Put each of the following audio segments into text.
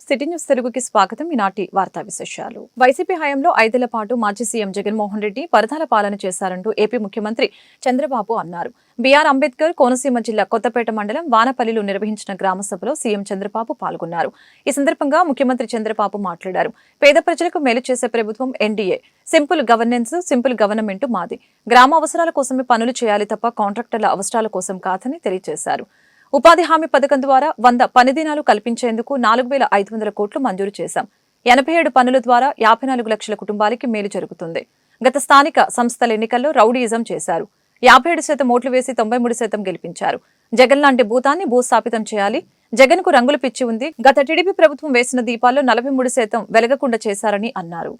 City news తెలుగుకి స్వాగతం. ఈనాటి వార్తా విశేషాలు. వైసీపీ హయాంలో 5 ఏళ్ల పాటు మాజీ సీఎం జగన్మోహన్ రెడ్డి పరదాల పాలన చేశారంటూ ఏపీ ముఖ్యమంత్రి చంద్రబాబు అన్నారు. బీఆర్ అంబేద్కర్ కోనసీమ జిల్లా కొత్తపేట మండలం వానపల్లిలో నిర్వహించిన గ్రామ సభలో సీఎం చంద్రబాబు పాల్గొన్నారు. ఈ సందర్భంగా ముఖ్యమంత్రి చంద్రబాబు మాట్లాడారు. పేద ప్రజలకు మేలు చేసే ప్రభుత్వం NDA. Simple governance, simple government మాది. గ్రామ అవసరాల కోసమే పనులు చేయాలి తప్ప కాంట్రాక్టర్ల అవసరాల కోసం కాదని తెలియజేశారు. ఉపాధి హామీ పథకం ద్వారా 100 పని దినాలు కల్పించేందుకు 4,500 కోట్లు మంజూరు చేశాం. 87 పనుల ద్వారా 54 లక్షల కుటుంబాలకి మేలు జరుగుతుంది. గత స్థానిక సంస్థల ఎన్నికల్లో రౌడీయిజం చేశారు. 57% ఓట్లు వేసి 93% గెలిపించారు. జగన్ లాంటి భూతాన్ని భూస్థాపితం చేయాలి. జగన్ కు రంగులు పిచ్చి ఉంది. గత టీడీపీ ప్రభుత్వం వేసిన దీపాల్లో 43% వెలగకుండా చేశారని అన్నారు.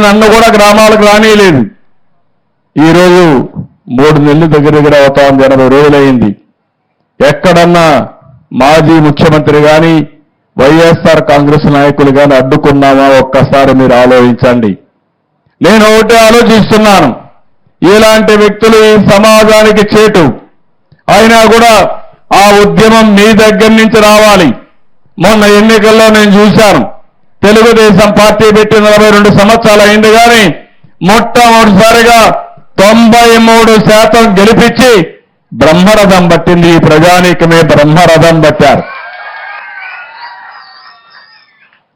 నన్ను కూడా గ్రామాలకు రానిలేదు. ఈ రోజు 3 నెలలు దగ్గర అవుతా ఉంది, 80 రోజులైంది. ఎక్కడన్నా మాజీ ముఖ్యమంత్రి గాని వైఎస్ఆర్ కాంగ్రెస్ నాయకులు గాని అడ్డుకున్నామా ఒక్కసారి మీరు ఆలోచించండి. నేను ఒకటే ఆలోచిస్తున్నాను, ఇలాంటి వ్యక్తులు ఈ సమాజానికి చేటు అయినా కూడా ఆ ఉద్యమం మీ దగ్గర నుంచి రావాలి. మొన్న ఎన్నికల్లో నేను చూశాను, తెలుగుదేశం పార్టీ పెట్టి 42 సంవత్సరాలు అయింది కానీ మొట్టమొదటిసారిగా 93% గెలిపించి బ్రహ్మరథం పట్టింది. ఈ ప్రజానీకమే బ్రహ్మరథం పట్టారు.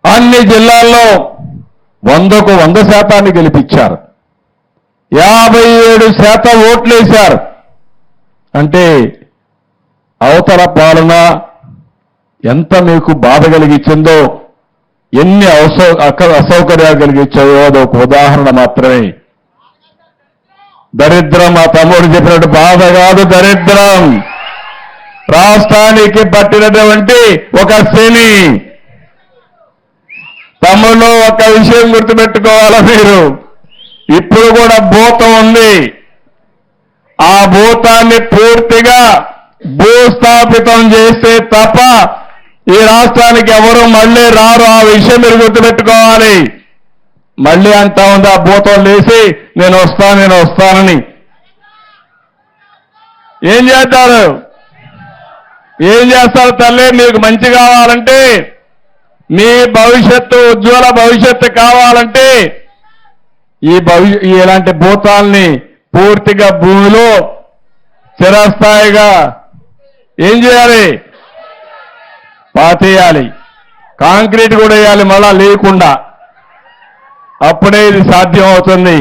అన్ని జిల్లాల్లో 100కు 100% గెలిపించారు. 57% ఓట్లేశారు. అంటే అవతల పాలన ఎంత మీకు బాధ కలిగించిందో, ఎన్ని అసౌకర్యాలు కలిగించాయో అదొక ఉదాహరణ మాత్రమే. దరిద్రం మా తమ్ముడు చెప్పినట్టు బాధ కాదు, దరిద్రం రాష్ట్రానికి పట్టినటువంటి ఒక శని. తమ్ముళ్ళు ఒక విషయం గుర్తుపెట్టుకోవాలా మీరు, ఇప్పుడు కూడా భూతం ఉంది. ఆ భూతాన్ని పూర్తిగా భూస్థాపితం చేస్తే తప్ప ఈ రాష్ట్రానికి ఎవరు మళ్ళీ రారు. ఆ విషయం మీరు గుర్తుపెట్టుకోవాలి. మళ్ళీ అంటా ఉంది ఆ భూతం లేసి నేను వస్తానని. ఏం చేస్తారు తల్లి? మీకు మంచి కావాలంటే, మీ భవిష్యత్తు ఉజ్వల భవిష్యత్తు కావాలంటే ఇలాంటి భూతాల్ని పూర్తిగా భూమిలో చిరస్థాయిగా ఏం చేయాలి? పాతేయాలి. కాంక్రీట్ కూడా వేయాలి మళ్ళా లేకుండా. అప్పుడే ఇది సాధ్యం అవుతుంది.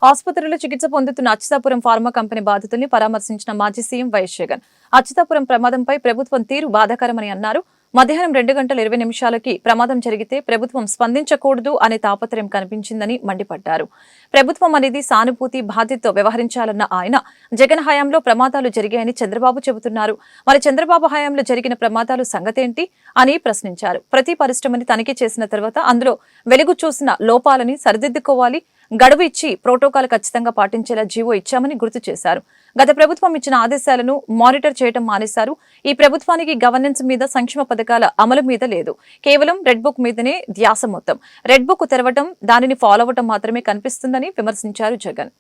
ఆసుపత్రిలో చికిత్స పొందుతున్న అచ్యుతాపురం ఫార్మా కంపెనీ బాధితుల్ని పరామర్శించిన మాజీ సీఎం వైఎస్ జగన్ అచ్యుతాపురం ప్రమాదంపై ప్రభుత్వం తీరు బాధాకరమని అన్నారు. మధ్యాహ్నం 2:20 ప్రమాదం జరిగితే ప్రభుత్వం స్పందించకూడదు అనే తాపత్రయం కనిపించిందని మండిపడ్డారు. ప్రభుత్వం అనేది సానుభూతి బాధ్యతతో వ్యవహరించాలన్న ఆయన, జగన్ హయాంలో ప్రమాదాలు జరిగాయని చంద్రబాబు చెబుతున్నారు. మరి చంద్రబాబు హయాంలో జరిగిన ప్రమాదాలు సంగతేంటి అని ప్రశ్నించారు. ప్రతి పరిశ్రమని తనిఖీ చేసిన తర్వాత అందులో వెలుగు చూసిన లోపాలని సరిదిద్దుకోవాలి. గడువు ఇచ్చి ప్రోటోకాల్ ఖచ్చితంగా పాటించేలా జీవో ఇచ్చామని గుర్తు చేశారు. గత ప్రభుత్వం ఇచ్చిన ఆదేశాలను మానిటర్ చేయడం మానేశారు. ఈ ప్రభుత్వానికి గవర్నెన్స్ మీద, సంక్షేమ పథకాల అమలు మీద లేదు. కేవలం రెడ్ బుక్ మీదనే ధ్యాస మొత్తం. రెడ్ బుక్ తెరవటం, దానిని ఫాలో అవ్వటం మాత్రమే కనిపిస్తుందని విమర్శించారు జగన్.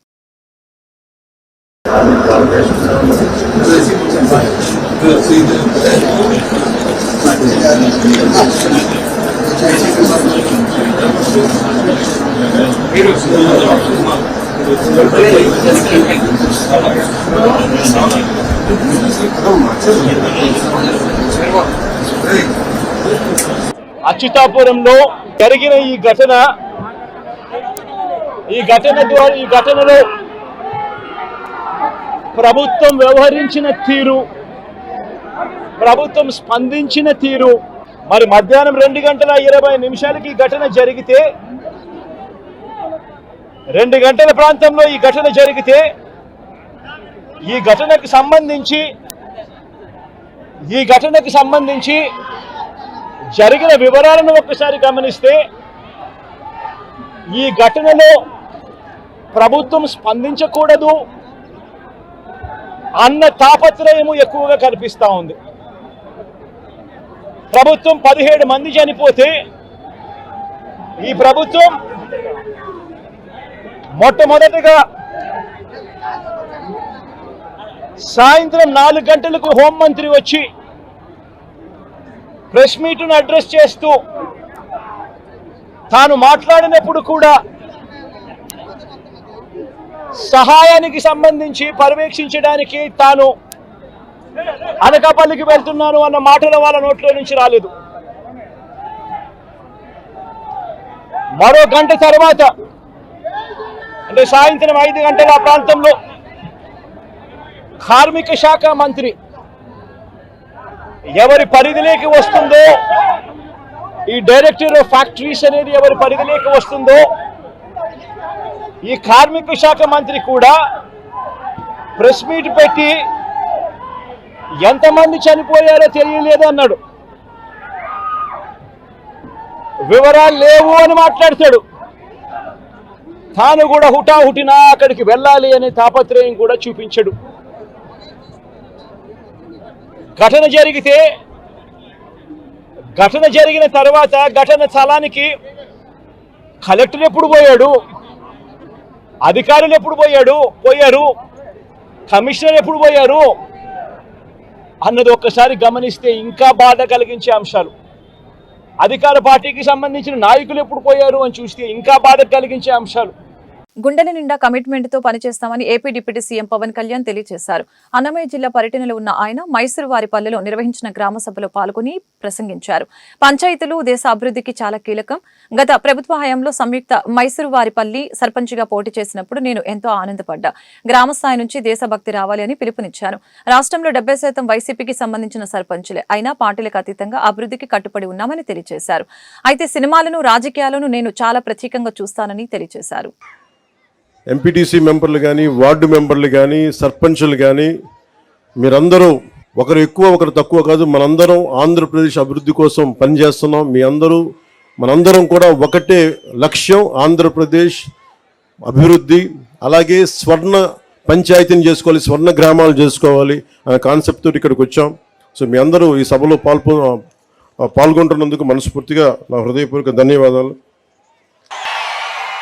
అచ్యుతాపురంలో జరిగిన ఈ ఘటనలో ప్రభుత్వం వ్యవహరించిన తీరు, ప్రభుత్వం స్పందించిన తీరు, మరి మధ్యాహ్నం 2:20 ఈ ఘటన జరిగితే, 2 గంటల ప్రాంతంలో ఈ ఘటన జరిగితే, ఈ ఘటనకు సంబంధించి జరిగిన వివరాలను ఒక్కసారి గమనిస్తే, ఈ ఘటనలో ప్రభుత్వం స్పందించకూడదు అన్న తాపత్రయము ఎక్కువగా కనిపిస్తా ఉంది. ప్రభుత్వం 17 మంది చనిపోతే, ఈ ప్రభుత్వం మొట్టమొదటిగా సాయంత్రం 4 గంటలకు హోంమంత్రి వచ్చి ప్రెస్ మీట్ను అడ్రస్ చేస్తూ తాను మాట్లాడినప్పుడు కూడా సహాయానికి సంబంధించి పర్యవేక్షించడానికి తాను అనకాపల్లికి వెళ్తున్నాను అన్న మాటలు వాళ్ళ నోట్లో నుంచి రాలేదు. మరో గంట తర్వాత అంటే సాయంత్రం 5 గంటల ప్రాంతంలో కార్మిక శాఖ మంత్రి ఎవరి పరిధిలోకి వస్తుందో, ఈ డైరెక్టర్ ఆఫ్ ఫ్యాక్టరీస్ అనేది ఎవరి పరిధిలోకి వస్తుందో, ఈ కార్మిక శాఖ మంత్రి కూడా ప్రెస్ మీట్ పెట్టి ఎంతమంది చనిపోయారో తెలియలేదు అన్నాడు. వివరాలు లేవు అని మాట్లాడతాడు. తాను కూడా హుటాహుటినా అక్కడికి వెళ్ళాలి అనే తాపత్రయం కూడా చూపించడు. ఘటన జరిగిన తర్వాత ఘటన స్థలానికి కలెక్టర్ ఎప్పుడు పోయాడు, అధికారులు ఎప్పుడు పోయారు, కమిషనర్ ఎప్పుడు పోయారు అన్నది ఒక్కసారి గమనిస్తే ఇంకా బాధ కలిగించే అంశాలు. అధికార పార్టీకి సంబంధించిన నాయకులు ఎప్పుడు పోయారు అని చూస్తే ఇంకా బాధ కలిగించే అంశాలు. గుండెల నిండా కమిట్మెంట్ తో పనిచేస్తామని AP deputy CM Pawan Kalyan తెలియజేశారు. అన్నమయ్య జిల్లా పర్యటనలో ఉన్న ఆయన మైసూరువారిపల్లెలో నిర్వహించిన గ్రామ సభలో పాల్గొని ప్రసంగించారు. పంచాయతీలు దేశ అభివృద్ధికి చాలా కీలకం. గత ప్రభుత్వ హయాంలో సంయుక్త మైసూరువారిపల్లి సర్పంచ్గా పోటీ చేసినప్పుడు నేను ఎంతో ఆనందపడ్డా. గ్రామ స్థాయి నుంచి దేశభక్తి రావాలి అని పిలుపునిచ్చాను. రాష్ట్రంలో 70% వైసీపీకి సంబంధించిన సర్పంచులే అయినా పార్టీలకు అతీతంగా అభివృద్ధికి కట్టుబడి ఉన్నామని తెలియజేశారు. అయితే సినిమాలను రాజకీయాలను నేను చాలా ప్రత్యేకంగా చూస్తానని తెలియజేశారు. ఎంపీటీసీ మెంబర్లు కానీ, వార్డు మెంబర్లు కానీ, సర్పంచులు కానీ, మీరందరూ ఒకరు ఎక్కువ ఒకరు తక్కువ కాదు, మనందరం ఆంధ్రప్రదేశ్ అభివృద్ధి కోసం పనిచేస్తున్నాం. మనందరం కూడా ఒకటే లక్ష్యం, ఆంధ్రప్రదేశ్ అభివృద్ధి. అలాగే స్వర్ణ పంచాయతీని చేసుకోవాలి, స్వర్ణ గ్రామాలు చేసుకోవాలి అనే కాన్సెప్ట్ తోటి ఇక్కడికి వచ్చాం. సో మీ అందరూ ఈ సభలో పాల్గొంటున్నందుకు మనస్ఫూర్తిగా నా హృదయపూర్వక ధన్యవాదాలు.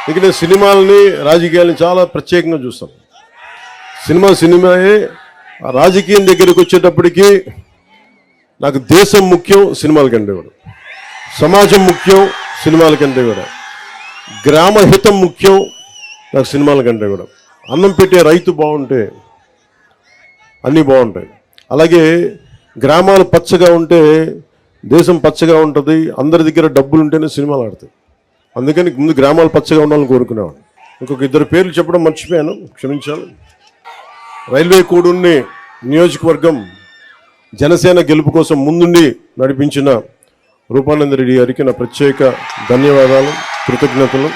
ఇక నేను సినిమాలని రాజకీయాలని చాలా ప్రత్యేకంగా చూస్తాను. సినిమాయే. రాజకీయం దగ్గరికి వచ్చేటప్పటికి నాకు దేశం ముఖ్యం, సినిమాల కంటే కూడా సమాజం ముఖ్యం, సినిమాల కంటే కూడా గ్రామ హితం ముఖ్యం, నాకు సినిమాల కంటే కూడా. అన్నం పెట్టే రైతు బాగుంటే అన్నీ బాగుంటాయి. అలాగే గ్రామాలు పచ్చగా ఉంటే దేశం పచ్చగా ఉంటుంది. అందరి దగ్గర డబ్బులు ఉంటేనే సినిమాలు ఆడతాయి. అందుకని ముందు గ్రామాలు పచ్చగా ఉండాలని కోరుకునేవాడు. ఇంకొక 2 పేర్లు చెప్పడం మర్చిపోయాను, క్షమించాలి. రైల్వే కోడూరుని నియోజకవర్గం జనసేన గెలుపు కోసం ముందుండి నడిపించిన రూపానంద రెడ్డి గారికి నా ప్రత్యేక ధన్యవాదాలు, కృతజ్ఞతలు.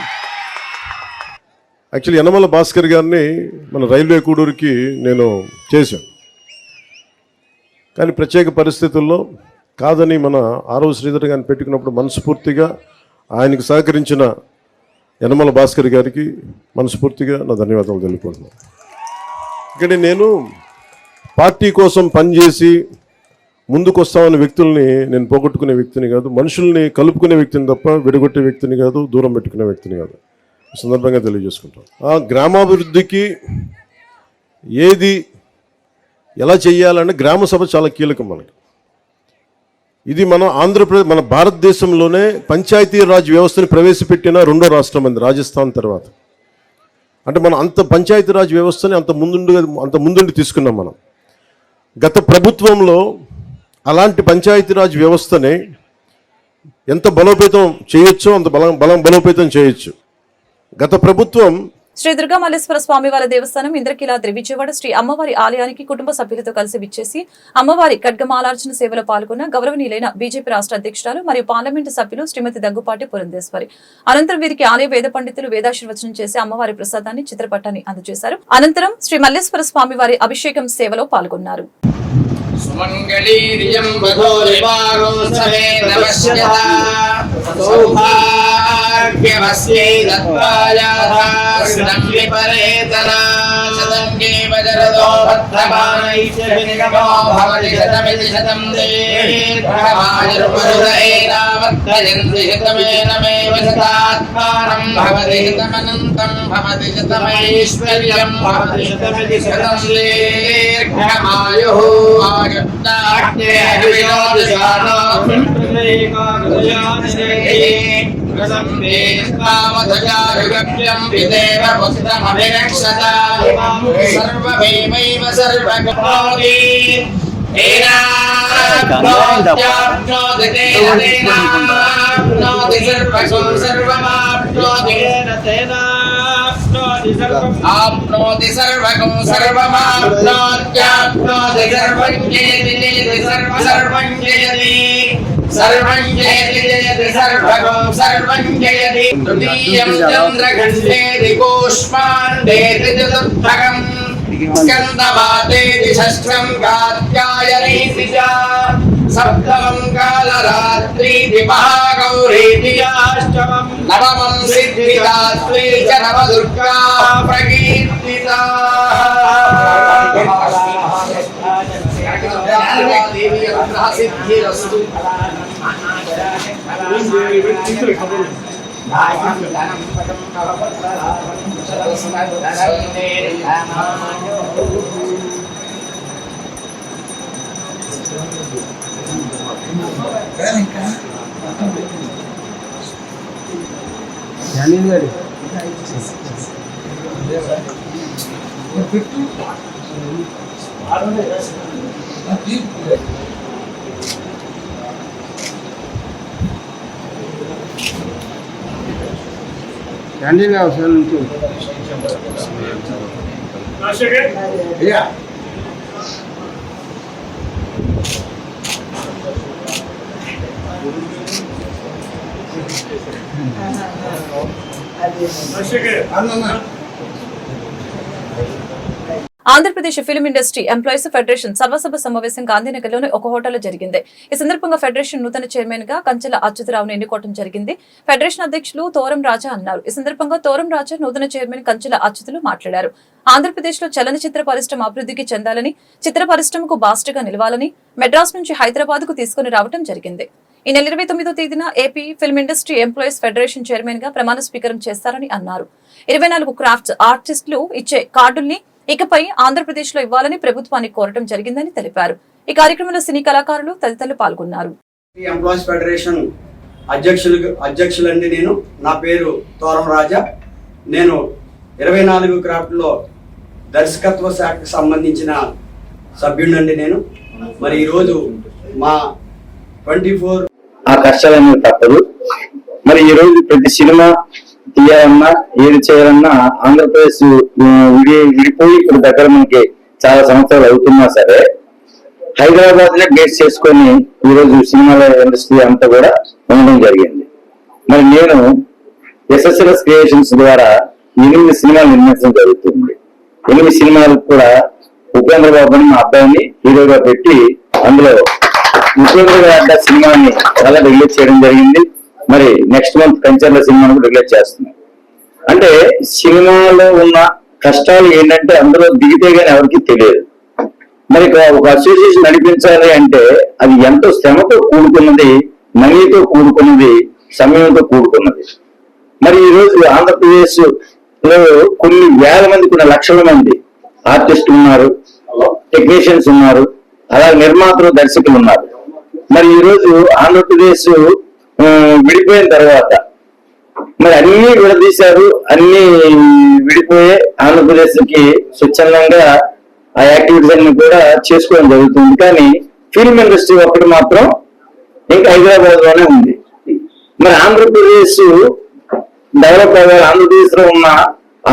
యాక్చువల్లీ యనమల భాస్కర్ గారిని మన రైల్వే కోడూరుకి నేను చేశాను. కానీ ప్రత్యేక పరిస్థితుల్లో కాదని మన ఆరవ శ్రీధర్ గారిని పెట్టుకున్నప్పుడు మనస్ఫూర్తిగా ఆయనకు సహకరించిన యనమల భాస్కర్ గారికి మనస్ఫూర్తిగా నా ధన్యవాదాలు తెలుపుకుంటున్నాను. ఇక్కడ నేను పార్టీ కోసం పనిచేసి ముందుకు వస్తామనే వ్యక్తుల్ని నేను పోగొట్టుకునే వ్యక్తిని కాదు, మనుషుల్ని కలుపుకునే వ్యక్తిని తప్ప విడగొట్టే వ్యక్తిని కాదు, దూరం పెట్టుకునే వ్యక్తిని కాదు. సందర్భంగా తెలియజేసుకుంటాం. ఆ గ్రామాభివృద్ధికి ఏది ఎలా చేయాలంటే గ్రామ సభ చాలా కీలకం మనకి. ఇది మన ఆంధ్రప్రదేశ్, మన భారతదేశంలోనే పంచాయతీరాజ్ వ్యవస్థను ప్రవేశపెట్టిన 2వ రాష్ట్రం అంది, రాజస్థాన్ తర్వాత. అంటే మనం అంత పంచాయతీరాజ్ వ్యవస్థని అంత ముందుండి తీసుకున్నాం మనం. గత ప్రభుత్వంలో అలాంటి పంచాయతీరాజ్ వ్యవస్థని ఎంత బలోపేతం చేయొచ్చో అంత బలోపేతం చేయొచ్చు. గత ప్రభుత్వం శ్రీ దుర్గా మల్లేశ్వర స్వామి వారి దేవస్థానం ఇంద్రకీలాద్రి విజయవాడ శ్రీ అమ్మవారి ఆలయానికి కుటుంబ సభ్యులతో కలిసి విచ్చేసి అమ్మవారి ఖడ్గమాలార్చన సేవలో పాల్గొన్న గౌరవనీయులైన బీజేపీ రాష్ట్ర అధ్యక్షురాలు మరియు పార్లమెంటు సభ్యులు శ్రీమతి దగ్గుపాటి పురంధేశ్వరి. అనంతరం వీరికి ఆలయ వేద పండితులు వేదాశీర్వచనం చేసి అమ్మవారి ప్రసాదాన్ని, చిత్రపటాన్ని అందజేశారు. అనంతరం శ్రీ మల్లేశ్వర స్వామి వారి అభిషేకం సేవలో పాల్గొన్నారు. సుమంగళీర్యం వధూరివారోత్సవే నమస్యతా సౌభాగ్యవస్యై దత్తాయాథాస్తం విపరేతనా శతంగే వజరదో భద్రమానైశ్చర్యగమో భవతి శతమితి శతం దీర్ఘమాయుర్మరుదైరావర్తయంతి శతమేనమేవ శతాత్మానం భవతి శతమనంతం భవతి శతమైశ్వర్యం భవతి శతమితి శతం దీర్ఘమాయుః प्रसंवेष्टामधजारुगभ्यं विदेव पुत्रमभिरक्षत सर्वमेवैव सर्वगतोऽपि तेनाप्नोति सर्वं सर्वमाप्नोति आप्नोति सर्वं सर्वमाप्नोत्याप्नोति सर्वं जयति सर्वं जयति सर्वं जयति जयति सर्वं सर्वं जयति तृतीयं चन्द्रघण्टेति कूष्माण्डेति चतुर्थकम् स्कन्दमातेति षष्ठं कात्यायनीति च सप्तमं कालरात्रीति महागौरीति चाष्टमं नवमं सिद्धिदात्री च नवदुर्गा प्रकीर्तिता सिद्धिरस्तु క్యాంటీన్ అవసరం నుంచి Andhra Pradesh film industry employees federation సర్వసభ సమావేశం గాంధీనగర్లోని ఒక హోటల్లో జరిగింది. ఈ సందర్భంగా ఫెడరేషన్ నూతన చైర్మన్ గా కంచెల అచ్యుతరావును ఎన్నుకోవడం జరిగింది. ఫెడరేషన్ అధ్యక్షులు తోరం రాజా అన్నారు. ఈ సందర్భంగా తోరం రాజా నూతన చైర్మన్ కంచెల అచ్యుతులు మాట్లాడారు. ఆంధ్రప్రదేశ్ లో చలనచిత్ర పరిశ్రమ అభివృద్ధికి చెందాలని, చిత్ర పరిశ్రమకు బాస్ట్గా నిలవాలని మెడ్రాస్ నుంచి హైదరాబాద్ కు తీసుకుని రావడం జరిగింది. ఈ నెల 29వ తేదీన AP film industry employees federation chairman గా ప్రమాణ స్వీకారం చేస్తారని అన్నారు. 24 క్రాఫ్ట్స్ ఆర్టిస్టులు ఇచ్చే కార్డుల్ని ఇకపై ఆంధ్రప్రదేశ్ లో ఇవ్వాలని ప్రభుత్వాన్ని కోరటం జరిగిందని తెలిపారు. ఈ కార్యక్రమంలో సినీ కళాకారులు తదితరులు పాల్గొన్నారు. ఎంప్లాయీస్ ఫెడరేషన్ అధ్యక్షులండి. నా పేరు తోరం రాజా. నేను 24 క్రాఫ్ట్ లో దర్శకత్వ శాఖకు సంబంధించిన సభ్యుడినండి. మరి ఈరోజు మా 24 ఆ కష్టాలన్నీ తప్పదు. మరి ఈ రోజు ప్రతి సినిమా తీయాలన్నా ఏది చేయాలన్నా ఆంధ్రప్రదేశ్ విడిపోయి ఇప్పుడు దగ్గర మనకి చాలా సంవత్సరాలు అవుతున్నా సరే హైదరాబాద్ నే బేస్ చేసుకొని ఈ రోజు సినిమాల ఇండస్ట్రీ అంతా కూడా ఉండడం జరిగింది. మరి నేను SSLS క్రియేషన్స్ ద్వారా 8 సినిమాలు నిర్మించడం జరుగుతుంది. 8 సినిమాలకు కూడా ఉపేంద్ర బాబుని మా అబ్బాయిని హీరోగా పెట్టి అందులో ఉపేంద్ర గారి సినిమాని చాలా రిలీజ్ చేయడం జరిగింది. మరి నెక్స్ట్ మంత్ కంచర్ల సినిమాను కూడా రిలీజ్ చేస్తున్నాం. అంటే సినిమాలో ఉన్న కష్టాలు ఏంటంటే అందులో దిగితే గానీ ఎవరికి తెలియదు. మరి ఒక అసోసియేషన్ నడిపించాలి అంటే అది ఎంతో శ్రమతో కూడుకున్నది, మనీతో కూడుకున్నది, సమయంతో కూడుకున్నది. మరి ఈ రోజు ఆంధ్రప్రదేశ్ లో కొన్ని వేల మంది, కొన్ని లక్షల మంది ఆర్టిస్టులు ఉన్నారు, టెక్నీషియన్స్ ఉన్నారు, అలాగే నిర్మాతలు, దర్శకులు ఉన్నారు. మరి ఈ రోజు ఆంధ్రప్రదేశ్ విడిపోయిన తర్వాత మరి అన్ని విడదీశారు, అన్ని విడిపోయే ఆంధ్రప్రదేశ్ కి స్వచ్ఛందంగా ఆ యాక్టివిటీస్ అన్ని కూడా చేసుకోవడం జరుగుతుంది. కానీ ఫిల్మ్ ఇండస్ట్రీ ఒక్కటి మాత్రం ఇంకా హైదరాబాద్ లోనే ఉంది. మరి ఆంధ్రప్రదేశ్ డెవలప్ అవ్వాలి, ఆంధ్రప్రదేశ్ లో ఉన్న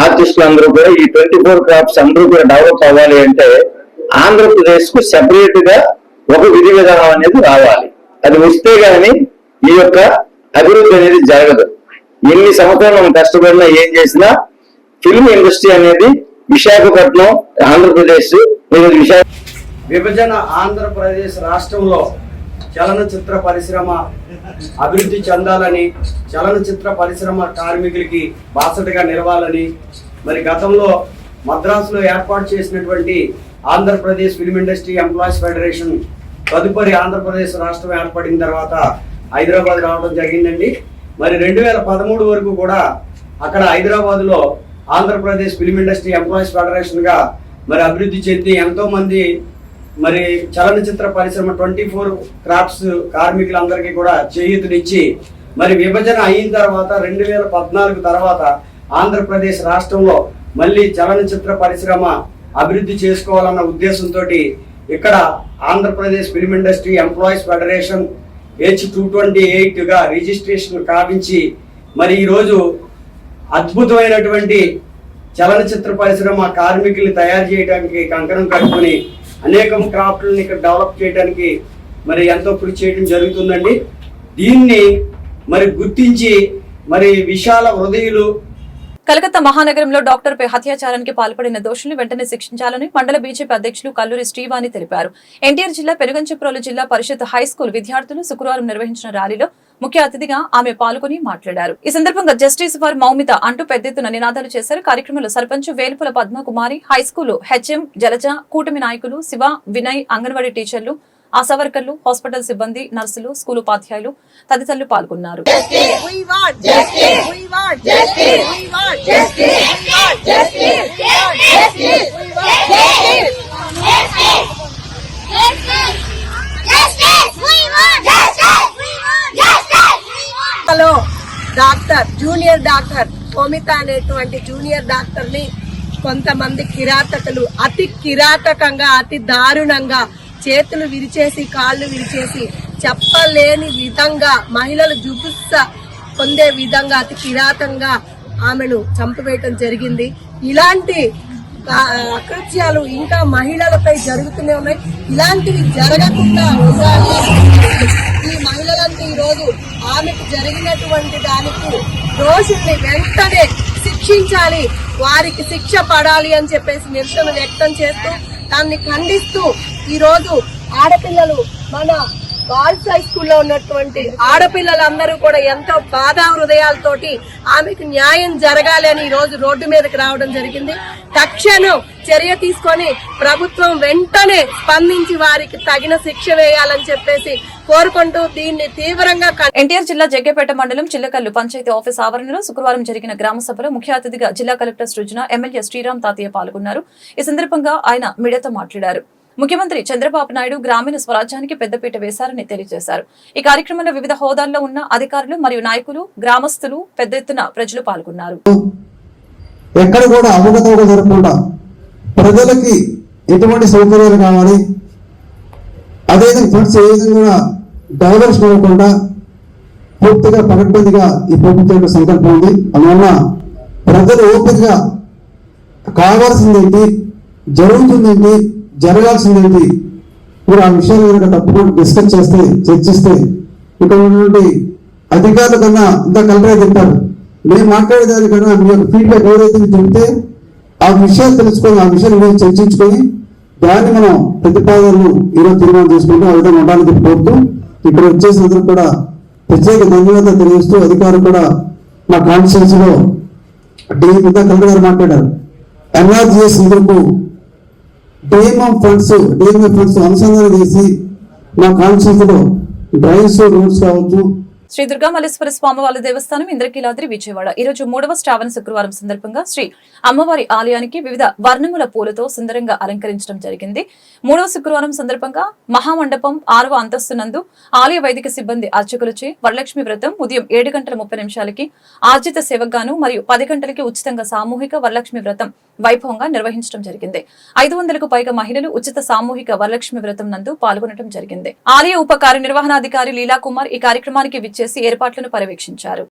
ఆర్టిస్టులు అందరూ కూడా ఈ 24 క్రాఫ్ట్స్ అందరూ కూడా డెవలప్ అవ్వాలి అంటే ఆంధ్రప్రదేశ్ కు సెపరేట్ గా ఒక విధి విధానం అనేది రావాలి. అది వస్తే గానీ ఈ యొక్క అభివృద్ధి అనేది జరగదు. ఎన్ని సంవత్సరాలు మనం కష్టపడినా ఏం చేసినా ఫిల్మ్ ఇండస్ట్రీ అనేది విశాఖపట్నం, ఆంధ్రప్రదేశ్, విభజన ఆంధ్రప్రదేశ్ రాష్ట్రంలో చలనచిత్ర పరిశ్రమ అభివృద్ధి చెందాలని, చలనచిత్ర పరిశ్రమ కార్మికులకి బాసటగా నిలవాలని, మరి గతంలో మద్రాసులో ఏర్పాటు చేసినటువంటి Andhra Pradesh film industry employees federation తదుపరి ఆంధ్రప్రదేశ్ రాష్ట్రం ఏర్పడిన తర్వాత హైదరాబాద్ రావడం జరిగిందండి. మరి 2013 వరకు కూడా అక్కడ హైదరాబాద్ లో Andhra Pradesh film industry employees federation గా మరి అభివృద్ధి చెంది ఎంతో మంది మరి చలనచిత్ర పరిశ్రమ 24 క్రాఫ్ట్స్ కార్మికులందరికీ కూడా చేయూతనిచ్చి మరి విభజన అయిన తర్వాత 2014 తర్వాత ఆంధ్రప్రదేశ్ రాష్ట్రంలో మళ్ళీ చలనచిత్ర పరిశ్రమ అభివృద్ధి చేసుకోవాలన్న ఉద్దేశంతో ఇక్కడ Andhra Pradesh film industry employees federation H228గా రిజిస్ట్రేషన్ కావించి మరి ఈరోజు అద్భుతమైనటువంటి చలనచిత్ర పరిశ్రమ కార్మికుల్ని తయారు చేయడానికి కంకణం కట్టుకుని అనేకం క్రాఫ్ట్లను ఇక్కడ డెవలప్ చేయడానికి మరి ఎంతో కృషి చేయడం జరుగుతుందండి. దీన్ని మరి గుర్తించి మరి విశాల హృదయులు కలకత్తా మహానగరంలో డాక్టర్పై అత్యాచారానికి పాల్పడిన దోషుల్ని వెంటనే శిక్షించాలని మండల బీజేపీ అధ్యక్షులు కల్లూరి శ్రీవాణి తెలిపారు. ఎన్టీఆర్ జిల్లా పెనుగంచిప్రోలు జిల్లా పరిషత్ హైస్కూల్ విద్యార్థులు శుక్రవారం నిర్వహించిన ర్యాలీలో ముఖ్య అతిథిగా ఆమె పాల్గొని మాట్లాడారు. ఈ సందర్భంగా జస్టిస్ ఫర్ మౌమిత అంటూ పెద్ద ఎత్తున నినాదాలు చేశారు. కార్యక్రమంలో సర్పంచ్ వేల్పుల పద్మకుమారి, హైస్కూల్ హెచ్ఎం జలజ, కూటమి నాయకులు శివ, వినయ్, అంగన్వాడీ టీచర్లు, ఆశా వర్కర్లు, హాస్పిటల్ సిబ్బంది, నర్సులు, స్కూల్ ఉపాధ్యాయులు తదితరులు పాల్గొన్నారు. డాక్టర్ జూనియర్ డాక్టర్ మౌమిత అనేటువంటి జూనియర్ డాక్టర్ ని కొంతమంది కిరాతకులు అతి కిరాతకంగా అతి దారుణంగా చేతులు విరిచేసి కాళ్ళు విరిచేసి చెప్పలేని విధంగా మహిళలు జుగుప్స పొందే విధంగా అతి కిరాతంగా ఆమెను చంపివేయటం జరిగింది. ఇలాంటి అకృత్యాలు ఇంకా మహిళలపై జరుగుతూనే ఉన్నాయి. ఇలాంటివి జరగకుండా ఉండాలి. ఈ మహిళలంతా ఈరోజు ఆమెకు జరిగినటువంటి దానికి దోషుల్ని వెంటనే శిక్షించాలి, వారికి శిక్ష పడాలి అని చెప్పేసి నిరసన వ్యక్తం చేస్తూ దాన్ని ఖండిస్తూ ఈ రోజు ఆడపిల్లలు మన బాయ్స్ హై స్కూల్లో ఉన్నటువంటి ఆడపిల్లలందరూ కూడా ఎంతో బాధా హృదయాలతోటి ఆమెకు న్యాయం జరగాలి అని ఈ రోజు రోడ్డు మీదకి రావడం జరిగింది. తక్షణం చర్య తీసుకొని ప్రభుత్వం వెంటనే స్పందించి వారికి తగిన శిక్ష వేయాలని చెప్పేసి కోరుకుంటూ దీన్ని తీవ్రంగా ఎన్టీఆర్ జిల్లా జగ్గేపేట మండలం చిల్లకల్లు పంచాయతీ ఆఫీస్ ఆవరణలో శుక్రవారం జరిగిన గ్రామ సభలో ముఖ్య అతిథిగా జిల్లా కలెక్టర్ సృజన, ఎమ్మెల్యే శ్రీరామ్ తాతయ్య పాల్గొన్నారు. ఈ సందర్భంగా ఆయన మీడియాతో మాట్లాడారు. ముఖ్యమంత్రి చంద్రబాబు నాయుడు గ్రామీణ స్వరాజ్యానికి పెద్దపీట వేశారని తెలియజేశారు. ఈ కార్యక్రమంలో వివిధ హోదాల్లో ఉన్న అధికారులు మరియు నాయకులు, గ్రామస్తులు, పెద్ద ఎత్తున ప్రజలు పాల్గొన్నారు. ఎక్కడ కూడా అవగతవగా జరగకుండా ప్రజలకి ఎటువంటి సౌకర్యాలు కావాలి, అదేవిధంగా ఫండ్స్ ఏ విధంగా డైవర్షన్ అవ్వకుండా పూర్తిగా పకడ్బందీగా ఈ ప్రభుత్వం సంకల్పం ఉంది. అందువల్ల ప్రజలు ఓపికగా కావాల్సిందేంటి, జరుగుతుందేంటి, జరగాల్సిందేంటి మీరు ఆ విషయాలు కనుక తప్పకుండా డిస్కస్ చేస్తే, చర్చిస్తే ఇక్కడ ఉన్నటువంటి అధికారుల కన్నా ఇంత కలెక్టర్ చెప్పారు, మేము మాట్లాడేదానికన్నా మీ యొక్క ఫీడ్బ్యాక్ ఎవరైతే చెబితే ఆ విషయాలు తెలుసుకొని ఆ విషయాలు మీరు చర్చించుకొని దాన్ని మనం ప్రతిపాదనలు ఈరోజు తీర్మానం చేసుకుంటూ ఆ విధంగా ఉండాలని కోరుతూ ఇక్కడ వచ్చేసినందుకు కూడా ప్రత్యేక ధన్యవాదాలు తెలియజేస్తూ అధికారులు కూడా మా కాన్స్టిట్యూన్సీలో ఇంత కలెక్టర్ గారు మాట్లాడారు. ఎన్ఆర్జీఎస్ ఇందుకు డిఎంఎఫ్ ఫండ్స్ అనుసంధానం చేసి మా కాన్స్టిట్యూన్సీలో డ్రైన్స్, రోడ్స్ కావచ్చు. శ్రీ దుర్గామల్లేశ్వర స్వామివారి దేవస్థానం ఇంద్రకీలాద్రి విజయవాడ ఈ రోజు 3వ శ్రావణ శుక్రవారం సందర్భంగా శ్రీ అమ్మవారి ఆలయానికి వివిధ వర్ణముల పూలతో సుందరంగా అలంకరించడం జరిగింది. 3వ శుక్రవారం సందర్భంగా మహామండపం 6వ అంతస్తు నందు ఆలయ వైదిక సిబ్బంది అర్చకులచే వరలక్ష్మి వ్రతం ఉదయం 7:30 ఆర్జిత సేవగాను మరియు 10 గంటలకి ఉచితంగా సామూహిక వరలక్ష్మి వ్రతం వైభవంగా నిర్వహించడం జరిగింది. 500కు పైగా మహిళలు ఉచిత సామూహిక వరలక్ష్మి వ్రతం నందు పాల్గొనడం జరిగింది. ఆలయ ఉప కార్యనిర్వహణాధికారి లీలాకుమార్ ఈ కార్యక్రమానికి విచ్చేసి ఏర్పాట్లను పర్యవేక్షించారు.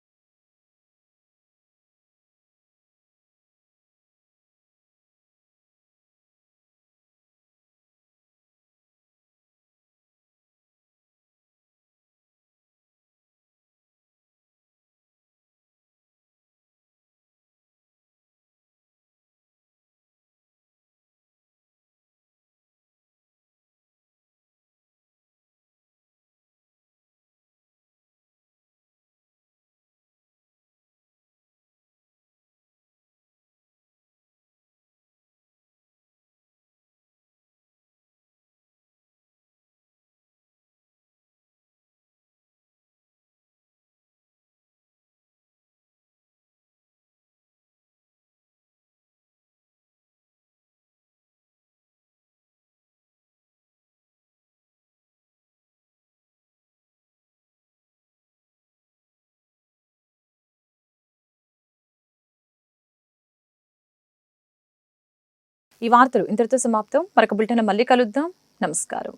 ఈ వార్తలు ఇంతటితో సమాప్తం. మరొక బులెటిన్ మళ్ళీ కలుద్దాం. నమస్కారం.